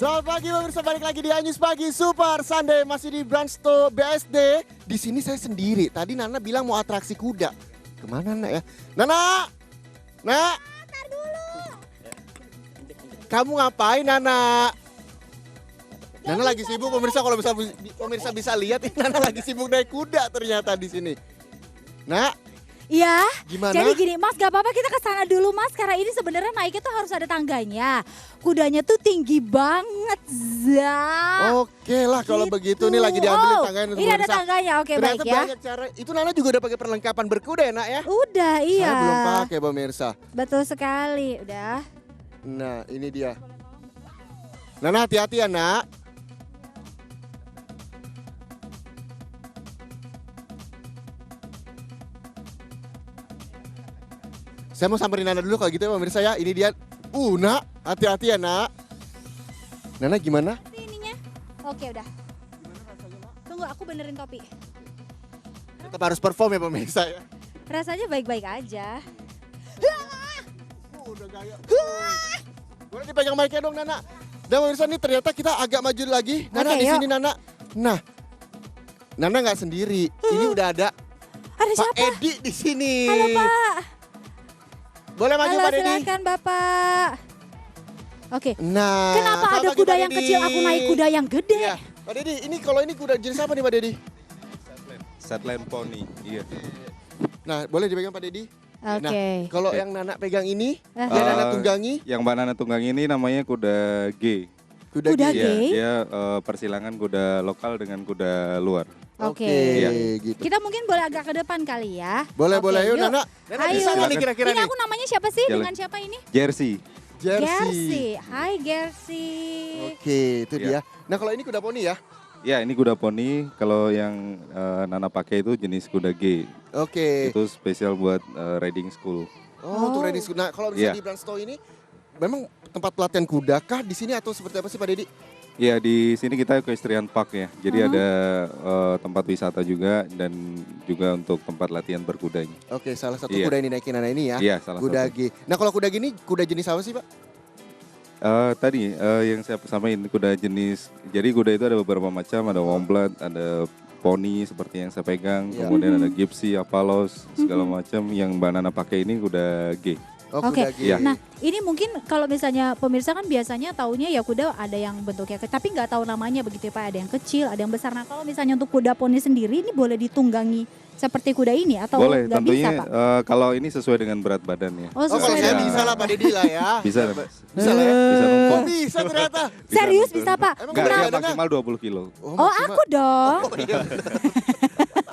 Selamat pagi pemirsa, balik lagi di Anyus Pagi Super Sunday, masih di Brandsto BSD. Di sini saya sendiri. Tadi Nana bilang mau atraksi kuda. Kemana Nana ya? Nana! Nak! Ntar dulu. Kamu ngapain Nana? Nana lagi sibuk pemirsa, kalau pemirsa bisa lihat ini Nana lagi sibuk naik kuda ternyata di sini. Nak, Iya. gimana? Jadi gini Mas, gak apa-apa kita ke sana dulu Mas. Karena ini sebenarnya naiknya tuh harus ada tangganya. Kudanya tuh tinggi banget, Za. Oke lah kalau Gitu. begitu nih lagi diambilin tangganya untuk Ini ada pemirsa. tangganya, oke Ternyata baik ya. banyak cara. Itu Nana juga udah pakai perlengkapan berkuda ya Nak ya? Udah iya. Saya belum pakai pemirsa. Betul sekali, udah. Nah ini dia. Nana hati-hati ya Nak. Saya mau samperin Nana dulu kalau gitu ya pemirsa ya. Ini dia. Nak, hati-hati ya Nak. Nana gimana? Ini ininya. Oke udah. Tunggu aku benerin topi. Tetap harus perform ya pemirsa ya. Rasanya baik-baik aja. Udah gaya. Boleh dipegang mic-nya dong Nana. Dan pemirsa nih ternyata kita agak maju lagi. Nana Oke, di yuk. sini Nana. Nah, Nana nggak sendiri. Ini udah ada Ada Pak siapa? Edi di sini. Halo Pak. Boleh maju Halo Pak Dedi. silakan Bapak. Oke. Nah, Kenapa selamat ada pagi, kuda Pak yang Dedi. kecil, aku naik kuda yang gede? Iya. Pak Dedi, ini kalau ini kuda jenis apa nih Pak Dedi? Setland pony, iya. Nah, boleh dipegang Pak Dedi? Oke. Nah, kalau yang Nana pegang ini, Aha. yang Nana tunggangi, Yang Mbak Nana tunggang ini namanya kuda G. kuda Kuda G. G. Iya, dia persilangan kuda lokal dengan kuda luar. Oke. Oke, gitu. Kita mungkin boleh agak ke depan kali ya. Boleh, Oke, boleh. Yuk, yuk. Nana. Nana Ayo. bisa nggak nih kira-kira Ini nih? aku namanya siapa sih? Jalan. Dengan siapa ini? Jersey. Jersey. Hai Gersi. Oke, itu dia. Iya. Nah, kalau ini kuda poni ya? Ya, ini kuda poni. Kalau yang Nana pakai itu jenis kuda G. Oke. Itu spesial buat riding school. Oh, untuk Oh. riding school. Nah, kalau misalnya Iya. di Brandsto ini, memang tempat pelatihan kuda kah di sini atau seperti apa sih Pak Dedi? Ya, di sini kita equestrian park ya. Jadi Mhm. ada tempat wisata juga dan juga untuk tempat latihan berkudanya. Oke, salah satu Iya. kuda yang dinaikin Nana ini ya. Iya, salah Kuda satu. G. Nah, kalau kuda gini, kuda jenis apa sih Pak? Tadi yang saya sampaikan kuda jenis, jadi kuda itu ada beberapa macam, ada wombat, ada poni seperti yang saya pegang, Iya. kemudian ada gypsy, apalos, segala macam. Yang Mbak Nana pakai ini kuda G. Oh, Oke. kuda G. Iya. Nah, ini mungkin kalau misalnya pemirsa kan biasanya taunya ya kuda ada yang bentuknya kecil, tapi nggak tahu namanya begitu ya Pak. Ada yang kecil, ada yang besar. Nah, kalau misalnya untuk kuda poni sendiri ini boleh ditunggangi seperti kuda ini atau Boleh, nggak bisa tentunya Pak? kalau ini sesuai dengan berat badannya. Oh, Oh, kalau sesuai saya dengan- bisa lah Pak Dedi lah ya. Bisa, Bisa lah ya. bisa Oh, numpuk. bisa ternyata. Serius numpuk. bisa Pak? Emang Enggak, benar, dia benar. maksimal 20 kilo. Oh maksimal. aku dong. Oh, iya.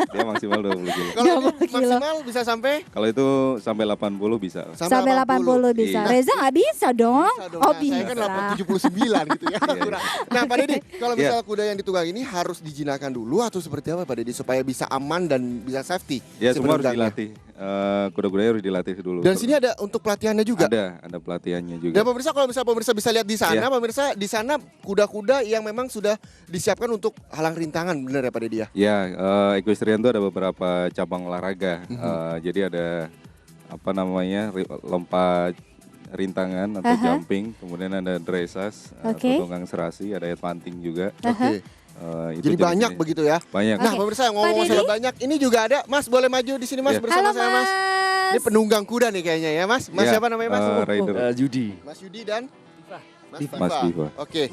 Dia maksimal 20 kilo. Kalau ini 20 kilo. maksimal bisa sampai? Kalau itu sampai 80 bisa. Sampai 80 bisa. Iya. Reza nggak bisa dong. Bisa dong. Oh Nah, bisa. saya kan 79 gitu ya. Iya. Kurang. Nah Pak Dedi, kalau Iya. misalnya kuda yang ditunggang ini harus dijinakan dulu atau seperti apa Pak Dedi supaya bisa aman dan bisa safety? Ya, si semua harus penunggangnya? dilatih. Kuda-kudanya harus dilatih dulu. Dan sini ada untuk pelatihannya juga. ada pelatihannya juga. Dan pemirsa kalau misalnya pemirsa bisa lihat di sana, Iya. pemirsa di sana kuda-kuda yang memang sudah disiapkan untuk halang rintangan, benar ya Pak Dedi ya? Ya, equestrian itu ada beberapa cabang olahraga. Jadi ada apa namanya lompat rintangan atau Aha. jumping, kemudian ada dressage, Oke. tunggang serasi, ada headhunting juga. Oke. Itu Jadi banyak jenis-jenis. begitu ya. Banyak. Nah Oke. pemirsa ngomong Pak soal Dedi? banyak, ini juga ada. Mas boleh maju di sini Mas Iya. bersama Halo saya Mas. Ini penunggang kuda nih kayaknya ya Mas. Mas Ya, siapa namanya Mas? rider. Yudi. Mas Yudi dan Mas Diva. Mas Diva. Oke.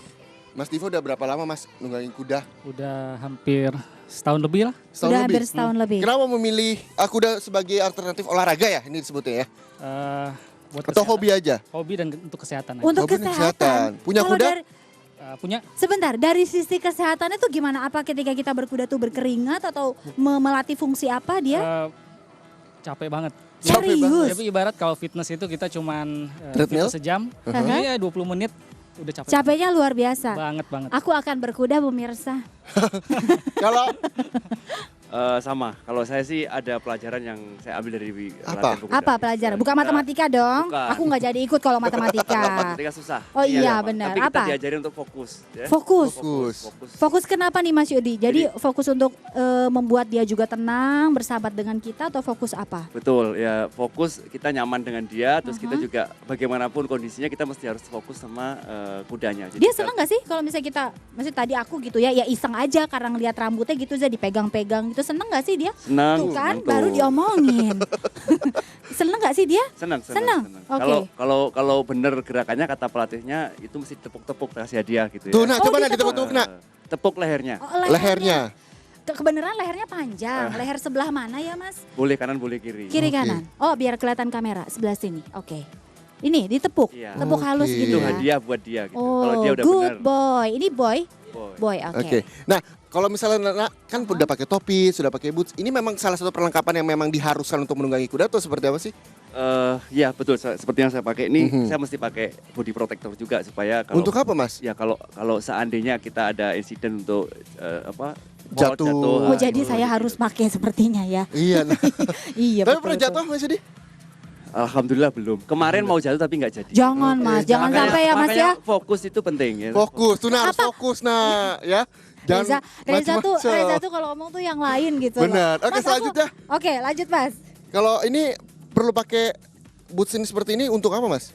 Mas Diva udah berapa lama Mas nunggangin kuda? Udah hampir setahun lebih lah. Udah hampir setahun lebih. Kenapa memilih kuda sebagai alternatif olahraga ya ini disebutnya ya? Eh, buat Atau kesehatan. hobi aja? Hobi dan untuk kesehatan. aja. Untuk Hobi dan kesehatan. Punya Kalau kuda? Punya Sebentar, dari sisi kesehatannya tuh gimana? Apa ketika kita berkuda tuh berkeringat atau melatih fungsi apa dia? eh, capek banget. Capek banget. Serius? Tapi ibarat kalau fitness itu kita cuman Treadmill? fitness sejam, Uh-huh. ya 20 menit udah capek Capeknya luar biasa. banget banget. Aku akan berkuda pemirsa. Kalau Sama. Kalau saya sih ada pelajaran yang saya ambil dari Apa? latihan berkuda. Apa pelajaran? Bukan matematika dong. Bukan. Aku nggak jadi ikut kalau matematika. Matematika susah. Oh iya, Pak. benar. Tapi kita Apa? diajarin untuk fokus. Ya. Fokus. Fokus. Kenapa nih Mas Yudi? Jadi fokus untuk membuat dia juga tenang, bersahabat dengan kita atau fokus apa? Betul, ya fokus kita nyaman dengan dia, terus kita juga bagaimanapun kondisinya kita mesti harus fokus sama kudanya. Jadi Dia seneng gak sih kalau misalnya kita, maksudnya tadi aku gitu ya iseng aja karena ngeliat rambutnya gitu aja dipegang-pegang gitu, seneng gak sih dia? senang. Tuh kan, senang baru tuh. diomongin. Seneng gak sih dia? Senang. Oke. Kalau bener gerakannya kata pelatihnya itu mesti tepuk-tepuk kasih hadiah gitu ya. Tuh nak, Oh, coba nak ditepuk. ditepuk nak. Tepuk lehernya. Oh, Lehernya. Kebenaran lehernya panjang. Leher sebelah mana ya Mas? Boleh kanan, boleh kiri. Kiri Oke. kanan. Oh biar kelihatan kamera sebelah sini. Oke. Ini ditepuk, Iya. tepuk halus Oke. gitu Itu ya. hadiah buat dia gitu. Oh, Kalau dia udah good bener. boy. Ini boy, Boy. oke. Oke. Nah, kalau misalnya Nana kan udah pakai topi, sudah pakai boots, ini memang salah satu perlengkapan yang memang diharuskan untuk menunggangi kuda atau seperti apa sih? Ya betul, seperti yang saya pakai ini, Mhm. saya mesti pakai body protector juga supaya kalau Untuk apa, Mas? ya kalau seandainya kita ada insiden untuk Jatuh. Oh jadi itu saya harus pakai sepertinya ya. Iya. Nah. Iya Tapi betul, pernah betul. jatuh Mas Yudi? Alhamdulillah belum. Kemarin mau jatuh tapi nggak jadi. Jangan Oke, Mas, jangan makanya- sampai ya Mas ya. Makanya fokus itu penting ya. Fokus, tuh nah harus Apa? fokus nah, ya. Reza tuh macem-macem. kalau ngomong tuh yang lain gitu loh. Benar. Oke, Mas, aku- selanjutnya. Oke lanjut Mas. Kalau ini perlu pakai boots ini seperti ini untuk apa, Mas?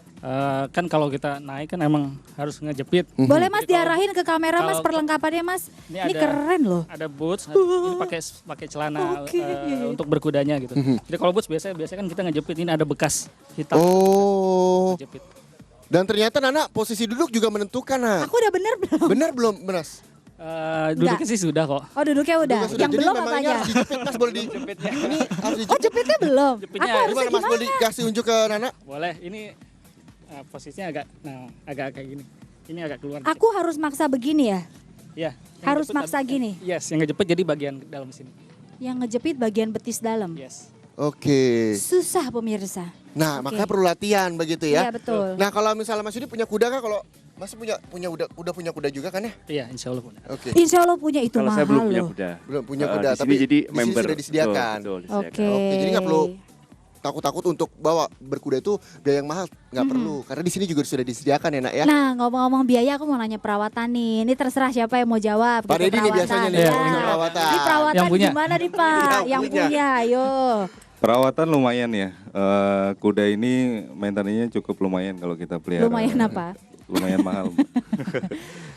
Kan kalau kita naik kan emang harus ngejepit. Boleh Mas Jadi kalau- diarahin ke kamera Mas kalau- perlengkapannya Mas. Ini ada- keren loh. Ada boots, ini pakai celana Oke, iya, iya. untuk berkudanya gitu. Jadi kalau boots biasanya kan kita ngejepit, ini ada bekas hitam Oh. ngejepit. Dan ternyata Nana posisi duduk juga menentukan, nah. Aku udah bener belum? Benar belum, Mas? Duduknya sih sudah kok. Oh duduknya udah. Duduk sudah. Yang Jadi belum memang ini apanya? harus dijepit, Mas, boleh dijepitnya. Ini harus Oh dijepit. jepitnya belum. Jepitnya Aku harusnya Gimana, Mas? Boleh gimana? dikasih unjuk ke Nana? Boleh, ini posisinya agak kayak gini. Ini agak keluar. Aku harus maksa begini ya. Ya. harus maksa gini? Yes, yang ngejepit jadi bagian dalam sini. Yang ngejepit bagian betis dalam. Yes. Oke. Susah pemirsa. Nah, Oke. makanya perlu latihan begitu ya. Iya betul. Nah, kalau misalnya Mas Yudi punya kuda kah? Kalau Mas udah punya kuda juga kan ya? Iya, insya Allah punya. Oke. Insya Allah punya itu Kalau mahal saya belum punya loh. kuda. Belum punya Eh, kuda, di sini tapi jadi di sini member sudah disediakan. Betul, disediakan. Oke. Oke, jadi nggak perlu takut-takut untuk bawa berkuda itu biaya yang mahal, nggak perlu. Karena di sini juga sudah disediakan ya, Nak ya. Nah ngomong-ngomong biaya aku mau nanya perawatan nih. Ini terserah siapa yang mau jawab. Pak gitu, Deddy nih biasanya nih, Ya. yang punya perawatan. Ini perawatan Yang punya. gimana nih Pak? Yang Yang punya. punya, ayo. Perawatan lumayan ya. Kuda ini maintenance-nya cukup lumayan kalau kita pelihara. Lumayan apa? Lumayan mahal.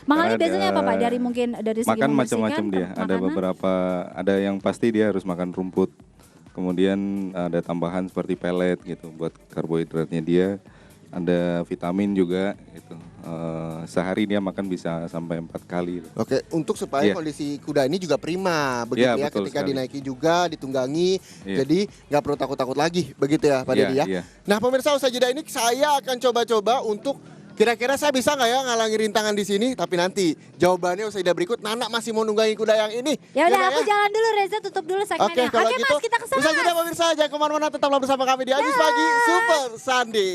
Mahalnya Ada- biasanya apa Pak? Dari segi Makan membersihkan, macam-macam dia. Ada makanan? beberapa, ada yang pasti dia harus makan rumput. Kemudian ada tambahan seperti pelet gitu buat karbohidratnya dia. Ada vitamin juga gitu. Sehari dia makan bisa sampai 4 kali. Oke, untuk supaya Iya. kondisi kuda ini juga prima, begitu ya, Iya, betul ketika sekali. dinaiki juga, ditunggangi, Iya. jadi nggak perlu takut-takut lagi, begitu ya, Pak Iya, Deddy ya. iya. Nah, pemirsa usai jeda ini saya akan coba-coba untuk kira-kira saya bisa nggak ya ngalangi rintangan di sini, tapi nanti jawabannya usai jeda berikut. Nana masih mau nunggangi kuda yang ini. Ya udah Nak, aku jalan dulu Reza, tutup dulu Oke, segmennya. kalau Oke gitu Mas, kita kesana. usai jeda pemirsa, jangan kemana-mana, tetaplah bersama kami di Ajis Pagi Super Sunday.